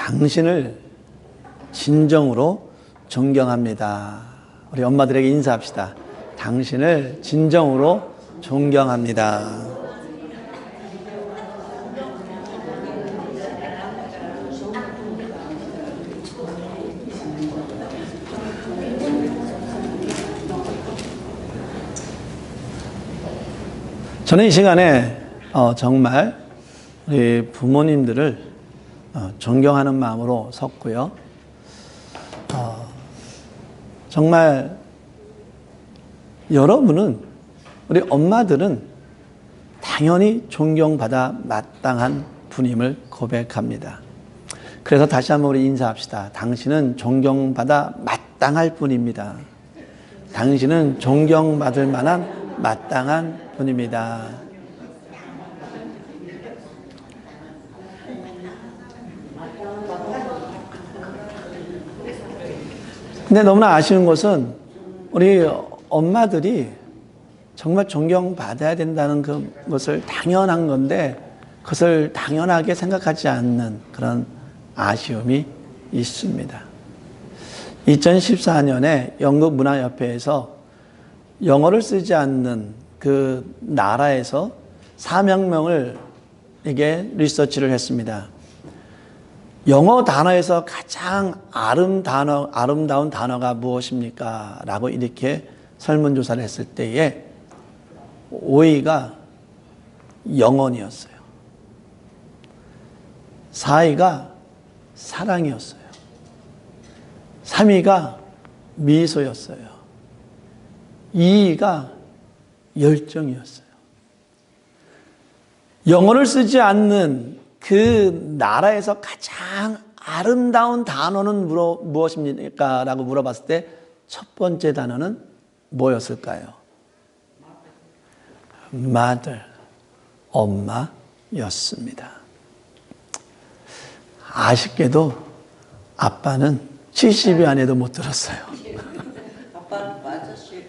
당신을 진정으로 존경합니다. 우리 엄마들에게 인사합시다. 당신을 진정으로 존경합니다. 저는 이 시간에 정말 우리 부모님들을 존경하는 마음으로 섰고요. 정말 여러분은, 우리 엄마들은 당연히 존경받아 마땅한 분임을 고백합니다. 그래서 다시 한번 우리 인사합시다. 당신은 존경받아 마땅할 분입니다. 당신은 존경받을 만한 마땅한 분입니다. 근데 너무나 아쉬운 것은 우리 엄마들이 정말 존경받아야 된다는 그것을 당연한 건데 그것을 당연하게 생각하지 않는 그런 아쉬움이 있습니다. 2014년에 영국문화협회에서 영어를 쓰지 않는 그 나라에서 400명을 에게 리서치를 했습니다. 영어 단어에서 가장 아름다운 단어가 무엇입니까? 라고 이렇게 설문조사를 했을 때에 5위가 영혼이었어요. 4위가 사랑이었어요. 3위가 미소였어요. 2위가 열정이었어요. 영어를 쓰지 않는 그 나라에서 가장 아름다운 단어는 무엇입니까? 라고 물어봤을 때 첫 번째 단어는 뭐였을까요? mother, 엄마였습니다. 아쉽게도 아빠는 70위 안에도 못 들었어요. 아빠는 맞았어요.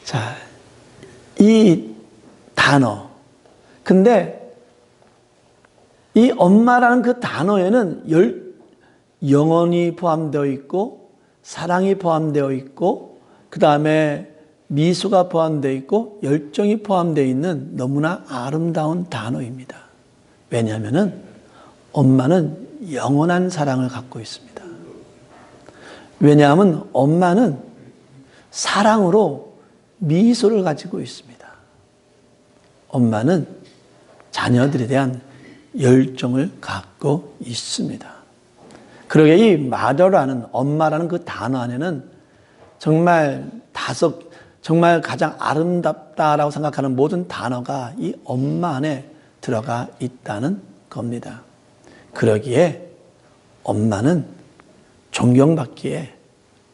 자, 이 단어. 근데 이 엄마라는 그 단어에는 영혼이 포함되어 있고 사랑이 포함되어 있고 그 다음에 미소가 포함되어 있고 열정이 포함되어 있는 너무나 아름다운 단어입니다. 왜냐하면 엄마는 영원한 사랑을 갖고 있습니다. 왜냐하면 엄마는 사랑으로 미소를 가지고 있습니다. 엄마는 자녀들에 대한 열정을 갖고 있습니다. 그러게 이 mother라는, 엄마라는 그 단어 안에는 정말 가장 아름답다라고 생각하는 모든 단어가 이 엄마 안에 들어가 있다는 겁니다. 그러기에 엄마는 존경받기에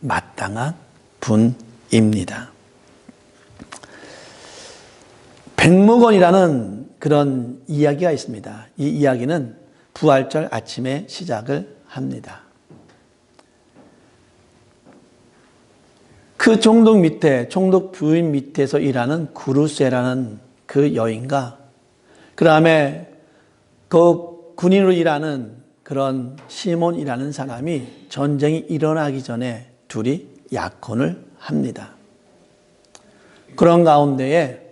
마땅한 분입니다. 백무건이라는 그런 이야기가 있습니다. 이 이야기는 부활절 아침에 시작을 합니다. 그 총독 부인 밑에서 일하는 구루세라는 그 여인과 그 다음에 그 군인으로 일하는 그런 시몬이라는 사람이 전쟁이 일어나기 전에 둘이 약혼을 합니다. 그런 가운데에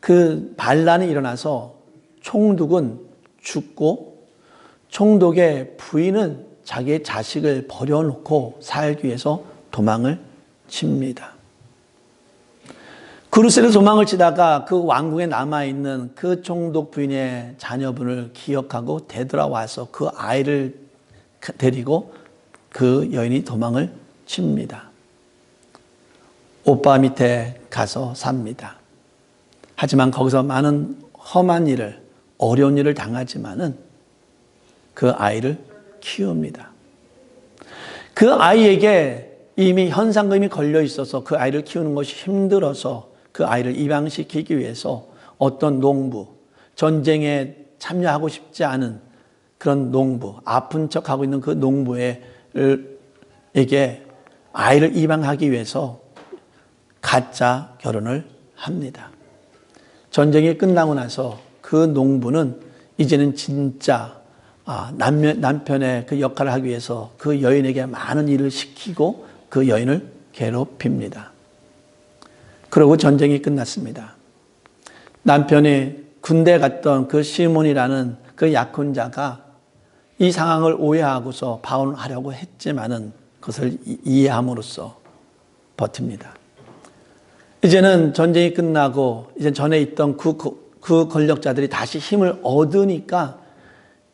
그 반란이 일어나서 총독은 죽고 총독의 부인은 자기의 자식을 버려놓고 살기 위해서 도망을 칩니다. 그루세로 도망을 치다가 그 왕궁에 남아있는 그 총독 부인의 자녀분을 기억하고 되돌아와서 그 아이를 데리고 그 여인이 도망을 칩니다. 오빠 밑에 가서 삽니다. 하지만 거기서 많은 험한 일을, 어려운 일을 당하지만은 그 아이를 키웁니다. 그 아이에게 이미 현상금이 걸려 있어서 그 아이를 키우는 것이 힘들어서 그 아이를 입양시키기 위해서 어떤 농부, 전쟁에 참여하고 싶지 않은 그런 농부, 아픈 척하고 있는 그 농부에게 아이를 입양하기 위해서 가짜 결혼을 합니다. 전쟁이 끝나고 나서 그 농부는 이제는 진짜 남편의 그 역할을 하기 위해서 그 여인에게 많은 일을 시키고 그 여인을 괴롭힙니다. 그러고 전쟁이 끝났습니다. 남편이 군대 갔던 그 시몬이라는 그 약혼자가 이 상황을 오해하고서 파혼하려고 했지만은 그것을 이해함으로써 버팁니다. 이제는 전쟁이 끝나고 이제 전에 있던 그 권력자들이 다시 힘을 얻으니까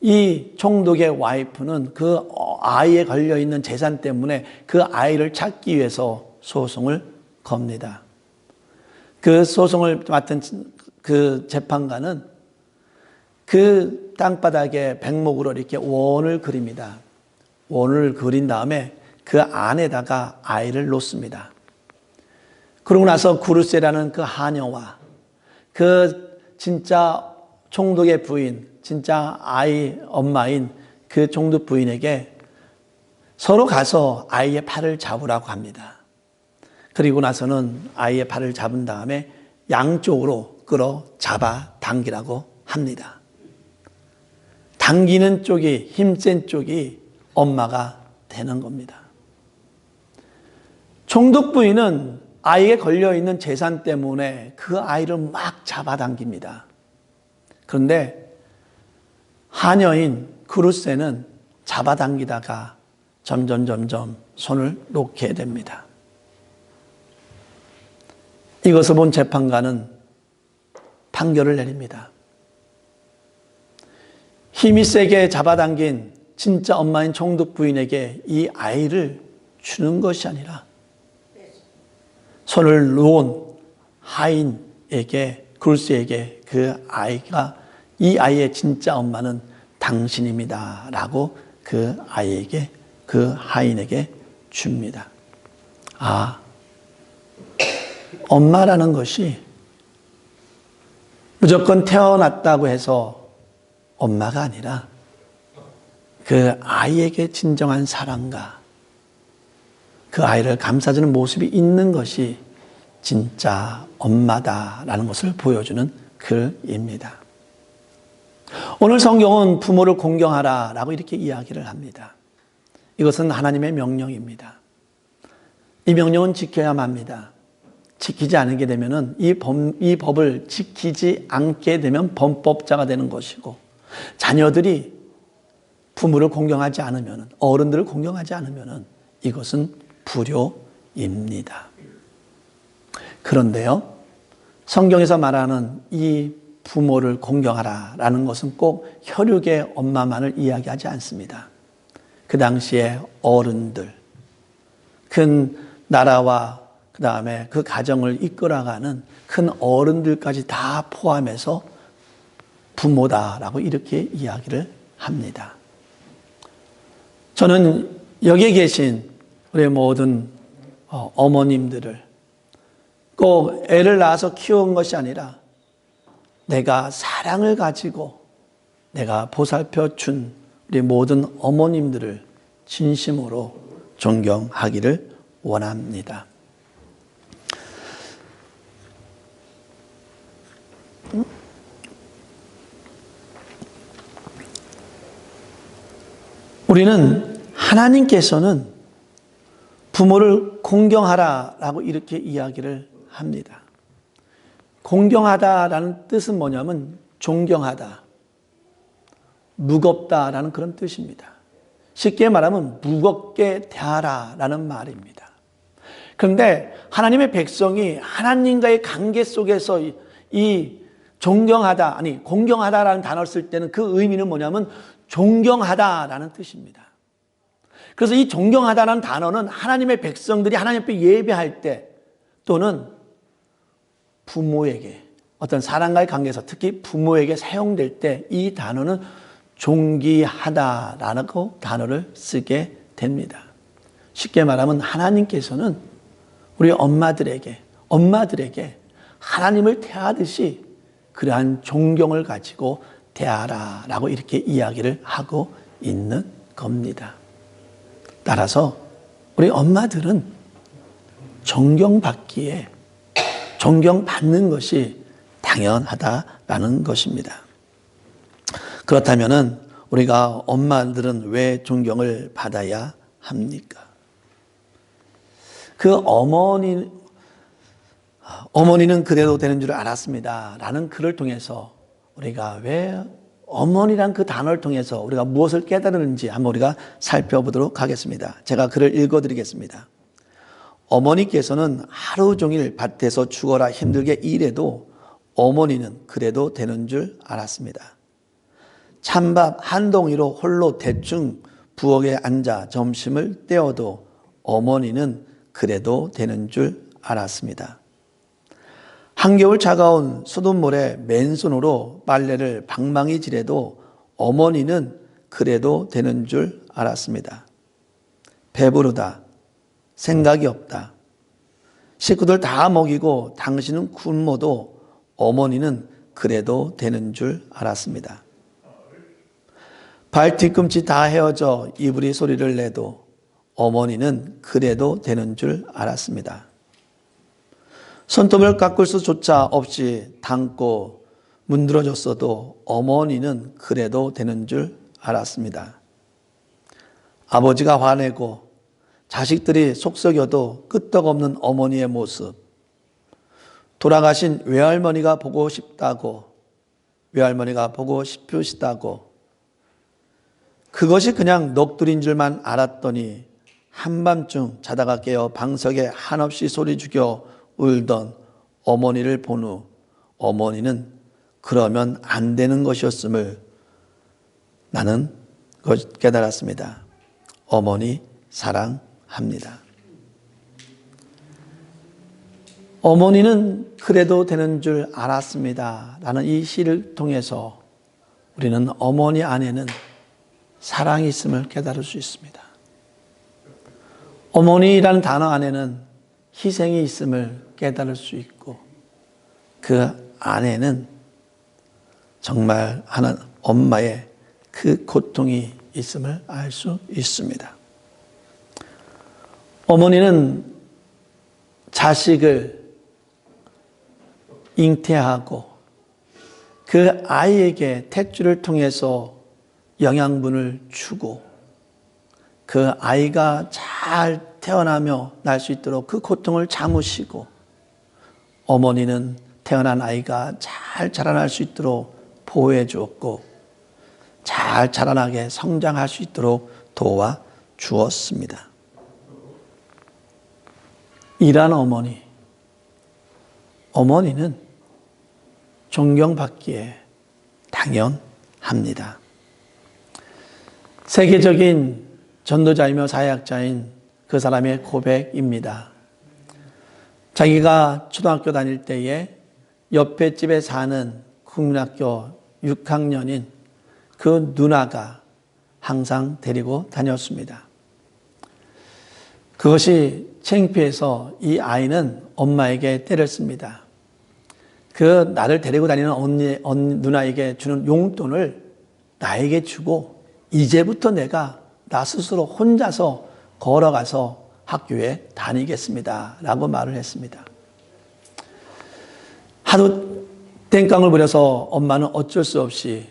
이 총독의 와이프는 그 아이에 걸려있는 재산 때문에 그 아이를 찾기 위해서 소송을 겁니다. 그 소송을 맡은 그 재판관은 그 땅바닥에 백목으로 이렇게 원을 그립니다. 원을 그린 다음에 그 안에다가 아이를 놓습니다. 그러고 나서 구르세라는 그 하녀와 그 진짜 총독의 부인, 진짜 아이 엄마인 그 총독 부인에게 서로 가서 아이의 팔을 잡으라고 합니다. 그리고 나서는 아이의 팔을 잡은 다음에 양쪽으로 끌어 잡아 당기라고 합니다. 당기는 쪽이, 힘센 쪽이 엄마가 되는 겁니다. 총독 부인은 아이에 걸려있는 재산 때문에 그 아이를 막 잡아당깁니다. 그런데 하녀인 구르세는 잡아당기다가 점점 손을 놓게 됩니다. 이것을 본 재판관은 판결을 내립니다. 힘이 세게 잡아당긴 진짜 엄마인 총독 부인에게 이 아이를 주는 것이 아니라 손을 놓은 하인에게, 구르세에게 그 아이가, 이 아이의 진짜 엄마는 당신입니다 라고 그 아이에게, 그 하인에게 줍니다. 엄마라는 것이 무조건 태어났다고 해서 엄마가 아니라 그 아이에게 진정한 사랑과 그 아이를 감싸주는 모습이 있는 것이 진짜 엄마다라는 것을 보여주는 글입니다. 오늘 성경은 부모를 공경하라라고 이렇게 이야기를 합니다. 이것은 하나님의 명령입니다. 이 명령은 지켜야만 합니다. 지키지 않게 되면은 이 법을 지키지 않게 되면 범법자가 되는 것이고, 자녀들이 부모를 공경하지 않으면, 어른들을 공경하지 않으면 이것은 불효입니다. 그런데요, 성경에서 말하는 이 부모를 공경하라라는 것은 꼭 혈육의 엄마만을 이야기하지 않습니다. 그 당시에 어른들, 큰 나라와 그 다음에 그 가정을 이끌어가는 큰 어른들까지 다 포함해서 부모다라고 이렇게 이야기를 합니다. 저는 여기에 계신 우리 모든 어머님들을 꼭 애를 낳아서 키운 것이 아니라 내가 사랑을 가지고 내가 보살펴 준 우리 모든 어머님들을 진심으로 존경하기를 원합니다. 우리는 하나님께서는 부모를 공경하라라고 이렇게 이야기를 합니다. 공경하다라는 뜻은 뭐냐면 존경하다, 무겁다라는 그런 뜻입니다. 쉽게 말하면 무겁게 대하라라는 말입니다. 그런데 하나님의 백성이 하나님과의 관계 속에서 이 존경하다, 아니 공경하다라는 단어를 쓸 때는 그 의미는 뭐냐면 존경하다라는 뜻입니다. 그래서 이 존경하다라는 단어는 하나님의 백성들이 하나님 앞에 예배할 때 또는 부모에게 어떤 사람과의 관계에서 특히 부모에게 사용될 때 이 단어는 존귀하다라는 그 단어를 쓰게 됩니다. 쉽게 말하면 하나님께서는 우리 엄마들에게 하나님을 대하듯이 그러한 존경을 가지고 대하라라고 이렇게 이야기를 하고 있는 겁니다. 따라서 우리 엄마들은 존경받기에 존경받는 것이 당연하다라는 것입니다. 그렇다면은 우리가 엄마들은 왜 존경을 받아야 합니까? 그 어머니는 그래도 되는 줄 알았습니다. 라는 글을 통해서 우리가 왜 어머니란 그 단어를 통해서 우리가 무엇을 깨달았는지 한번 우리가 살펴보도록 하겠습니다. 제가 글을 읽어드리겠습니다. 어머니께서는 하루 종일 밭에서 죽어라 힘들게 일해도 어머니는 그래도 되는 줄 알았습니다. 찬밥 한 덩이로 홀로 대충 부엌에 앉아 점심을 때워도 어머니는 그래도 되는 줄 알았습니다. 한겨울 차가운 수돗물에 맨손으로 빨래를 방망이 질해도 어머니는 그래도 되는 줄 알았습니다. 배부르다, 생각이 없다, 식구들 다 먹이고 당신은 굶어도 어머니는 그래도 되는 줄 알았습니다. 발 뒤꿈치 다 헤어져 이불이 소리를 내도 어머니는 그래도 되는 줄 알았습니다. 손톱을 깎을 수조차 없이 담고 문드러졌어도 어머니는 그래도 되는 줄 알았습니다. 아버지가 화내고 자식들이 속썩여도 끄떡없는 어머니의 모습, 돌아가신 외할머니가 보고 싶으시다고 그것이 그냥 넋두리인 줄만 알았더니 한밤중 자다가 깨어 방석에 한없이 소리 죽여 울던 어머니를 본 후 어머니는 그러면 안 되는 것이었음을 나는 깨달았습니다. 어머니 사랑합니다. 어머니는 그래도 되는 줄 알았습니다. 라는 이 시를 통해서 우리는 어머니 안에는 사랑이 있음을 깨달을 수 있습니다. 어머니라는 단어 안에는 희생이 있음을 깨달을 수 있고 그 안에는 정말 하나님 엄마의 그 고통이 있음을 알 수 있습니다. 어머니는 자식을 잉태하고 그 아이에게 탯줄을 통해서 영양분을 주고 그 아이가 잘 태어나며 날 수 있도록 그 고통을 참으시고 어머니는 태어난 아이가 잘 자라날 수 있도록 보호해 주었고 잘 자라나게 성장할 수 있도록 도와 주었습니다. 이란 어머니는 존경받기에 당연합니다. 세계적인 전도자이며 사회학자인 그 사람의 고백입니다. 자기가 초등학교 다닐 때에 옆에 집에 사는 국민학교 6학년인 그 누나가 항상 데리고 다녔습니다. 그것이 창피해서 이 아이는 엄마에게 때를 씁니다. 그 나를 데리고 다니는 누나에게 주는 용돈을 나에게 주고 이제부터 내가 나 스스로 혼자서 걸어가서 학교에 다니겠습니다. 라고 말을 했습니다. 하도 땡깡을 부려서 엄마는 어쩔 수 없이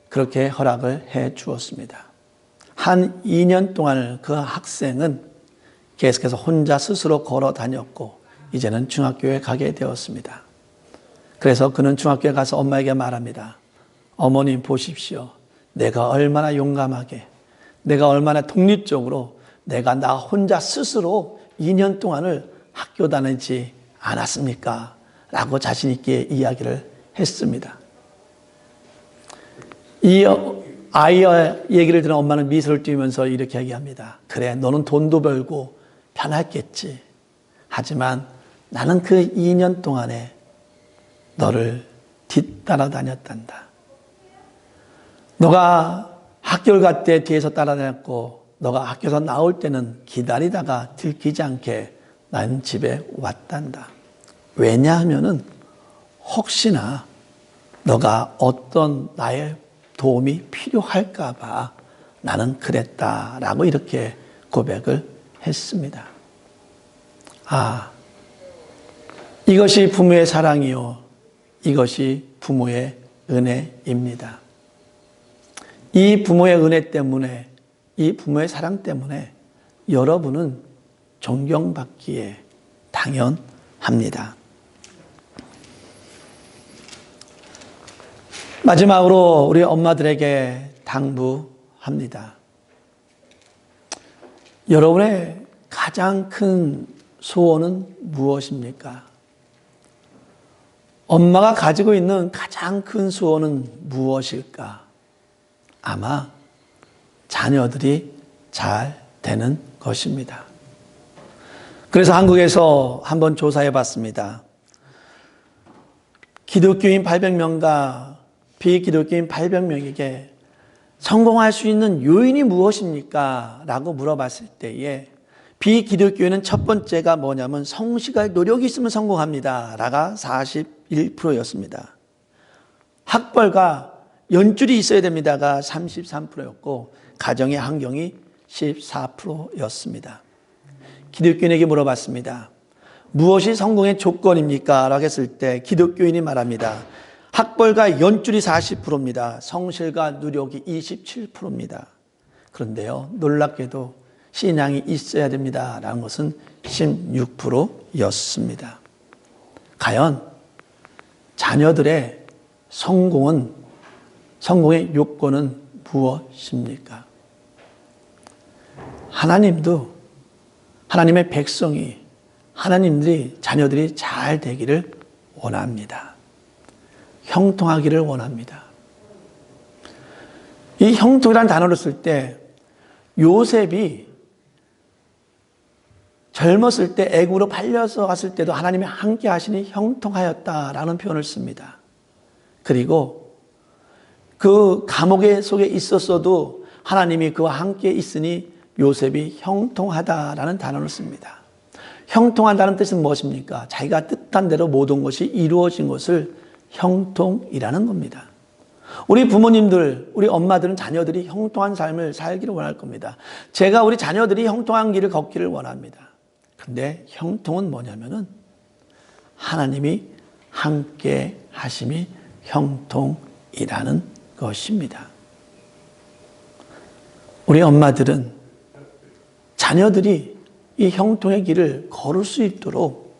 그렇게 허락을 해 주었습니다. 한 2년 동안을 그 학생은 계속해서 혼자 스스로 걸어 다녔고 이제는 중학교에 가게 되었습니다. 그래서 그는 중학교에 가서 엄마에게 말합니다. 어머님 보십시오. 내가 얼마나 용감하게, 내가 얼마나 독립적으로 내가 나 혼자 스스로 2년 동안을 학교 다니지 않았습니까? 라고 자신 있게 이야기를 했습니다. 이 아이의 얘기를 들은 엄마는 미소를 띄우면서 이렇게 얘기합니다. 그래, 너는 돈도 벌고 편했겠지. 하지만 나는 그 2년 동안에 너를 뒤따라 다녔단다. 너가 학교를 갈 때 뒤에서 따라다녔고 너가 학교에서 나올 때는 기다리다가 들키지 않게 난 집에 왔단다. 왜냐하면은 혹시나 너가 어떤 나의 도움이 필요할까 봐 나는 그랬다라고 이렇게 고백을 했습니다. 이것이 부모의 사랑이요. 이것이 부모의 은혜입니다. 이 부모의 은혜 때문에, 이 부모의 사랑 때문에 여러분은 존경받기에 당연합니다. 마지막으로 우리 엄마들에게 당부합니다. 여러분의 가장 큰 소원은 무엇입니까? 엄마가 가지고 있는 가장 큰 소원은 무엇일까? 아마 자녀들이 잘 되는 것입니다. 그래서 한국에서 한번 조사해 봤습니다. 기독교인 800명과 비기독교인 800명에게 성공할 수 있는 요인이 무엇입니까? 라고 물어봤을 때에 비기독교인은 첫 번째가 뭐냐면 성실할 노력이 있으면 성공합니다. 라가 41%였습니다. 학벌과 연줄이 있어야 됩니다가 33%였고 가정의 환경이 14%였습니다. 기독교인에게 물어봤습니다. 무엇이 성공의 조건입니까? 라고 했을 때 기독교인이 말합니다. 학벌과 연줄이 40%입니다. 성실과 노력이 27%입니다. 그런데요, 놀랍게도 신앙이 있어야 됩니다. 라는 것은 16%였습니다. 과연 자녀들의 성공의 요건은 무엇입니까? 하나님도 하나님의 백성이 하나님들이 자녀들이 잘 되기를 원합니다. 형통하기를 원합니다. 이 형통이라는 단어를 쓸 때 요셉이 젊었을 때 애굽으로 팔려서 갔을 때도 하나님이 함께 하시니 형통하였다라는 표현을 씁니다. 그리고 그 감옥의 속에 있었어도 하나님이 그와 함께 있으니 요셉이 형통하다라는 단어를 씁니다. 형통하다는 뜻은 무엇입니까? 자기가 뜻한 대로 모든 것이 이루어진 것을 형통이라는 겁니다. 우리 부모님들, 우리 엄마들은 자녀들이 형통한 삶을 살기를 원할 겁니다. 제가 우리 자녀들이 형통한 길을 걷기를 원합니다. 그런데 형통은 뭐냐면은 하나님이 함께 하심이 형통이라는 것입니다. 우리 엄마들은 자녀들이 이 형통의 길을 걸을 수 있도록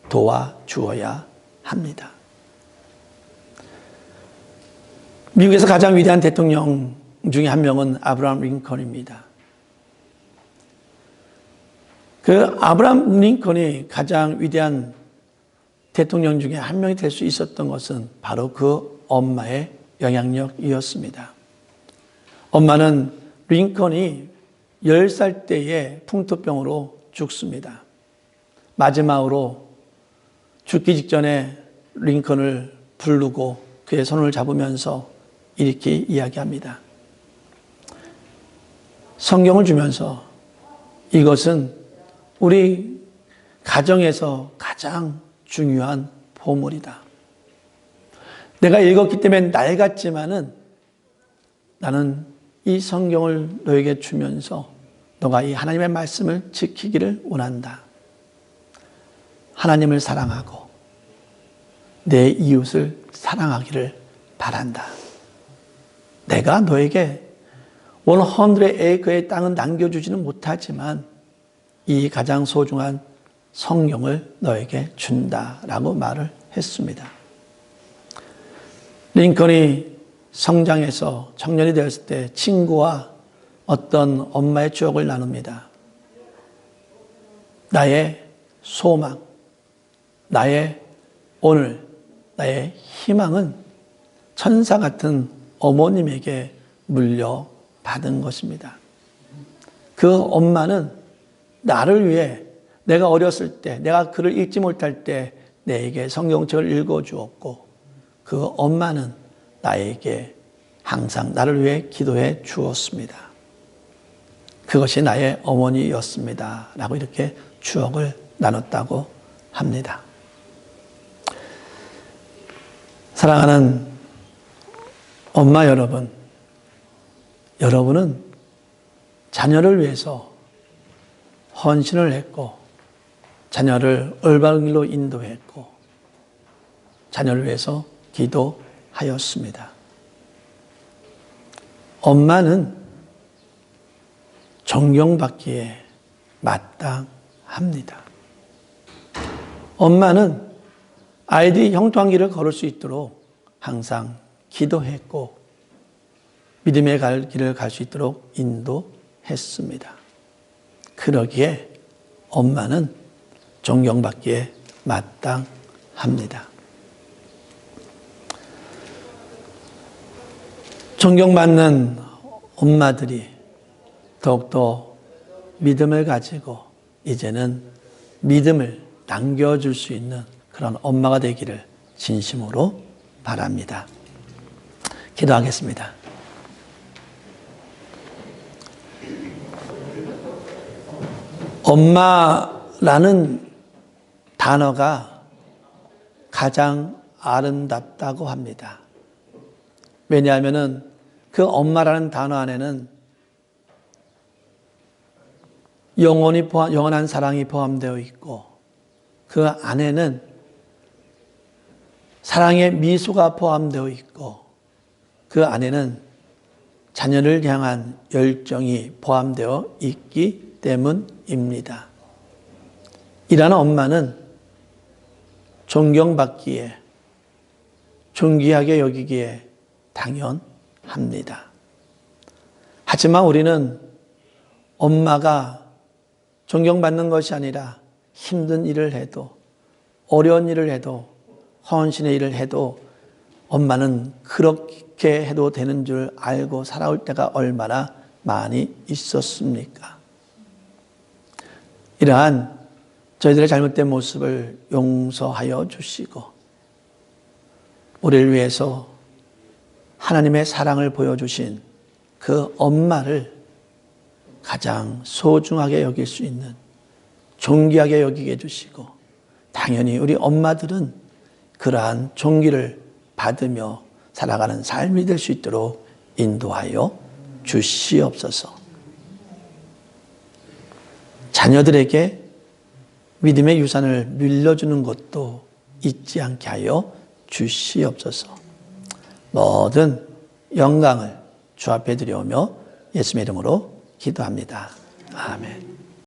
도와주어야 합니다. 미국에서 가장 위대한 대통령 중에 한 명은 아브라함 링컨입니다. 그 아브라함 링컨이 가장 위대한 대통령 중에 한 명이 될 수 있었던 것은 바로 그 엄마의 영향력이었습니다. 엄마는 링컨이 10살 때에 풍토병으로 죽습니다. 마지막으로 죽기 직전에 링컨을 부르고 그의 손을 잡으면서 이렇게 이야기합니다. 성경을 주면서 이것은 우리 가정에서 가장 중요한 보물이다. 내가 읽었기 때문에 날 같지만은 나는 이 성경을 너에게 주면서 너가 이 하나님의 말씀을 지키기를 원한다. 하나님을 사랑하고 내 이웃을 사랑하기를 바란다. 내가 너에게 100에이커의 땅은 남겨주지는 못하지만 이 가장 소중한 성경을 너에게 준다라고 말을 했습니다. 링컨이 성장해서 청년이 되었을 때 친구와 어떤 엄마의 추억을 나눕니다. 나의 소망, 나의 오늘, 나의 희망은 천사 같은 어머님에게 물려받은 것입니다. 그 엄마는 나를 위해 내가 어렸을 때, 내가 글을 읽지 못할 때 내게 성경책을 읽어주었고 그 엄마는 나에게 항상 나를 위해 기도해 주었습니다. 그것이 나의 어머니였습니다. 라고 이렇게 추억을 나눴다고 합니다. 사랑하는 엄마 여러분, 여러분은 자녀를 위해서 헌신을 했고 자녀를 올바른 길로 인도했고 자녀를 위해서 기도하였습니다. 엄마는 존경받기에 마땅합니다. 엄마는 아이들이 형통한 길을 걸을 수 있도록 항상 기도했고 믿음의 길을 갈 수 있도록 인도했습니다. 그러기에 엄마는 존경받기에 마땅합니다. 존경받는 엄마들이 더욱더 믿음을 가지고 이제는 믿음을 남겨줄 수 있는 그런 엄마가 되기를 진심으로 바랍니다. 기도하겠습니다. 엄마라는 단어가 가장 아름답다고 합니다. 왜냐하면 그 엄마라는 단어 안에는 영원한 사랑이 포함되어 있고 그 안에는 사랑의 미소가 포함되어 있고 그 안에는 자녀를 향한 열정이 포함되어 있기 때문입니다. 이러한 엄마는 존경받기에 존귀하게 여기기에 당연합니다. 하지만 우리는 엄마가 존경받는 것이 아니라 힘든 일을 해도 어려운 일을 해도 헌신의 일을 해도 엄마는 그렇게 해도 되는 줄 알고 살아올 때가 얼마나 많이 있었습니까? 이러한 저희들의 잘못된 모습을 용서하여 주시고 우리를 위해서 하나님의 사랑을 보여주신 그 엄마를 가장 소중하게 여길 수 있는 존귀하게 여기게 해주시고 당연히 우리 엄마들은 그러한 존귀를 받으며 살아가는 삶이 될 수 있도록 인도하여 주시옵소서. 자녀들에게 믿음의 유산을 물려주는 것도 잊지 않게 하여 주시옵소서. 모든 영광을 주 앞에 드려오며 예수님의 이름으로 기도합니다. 아멘.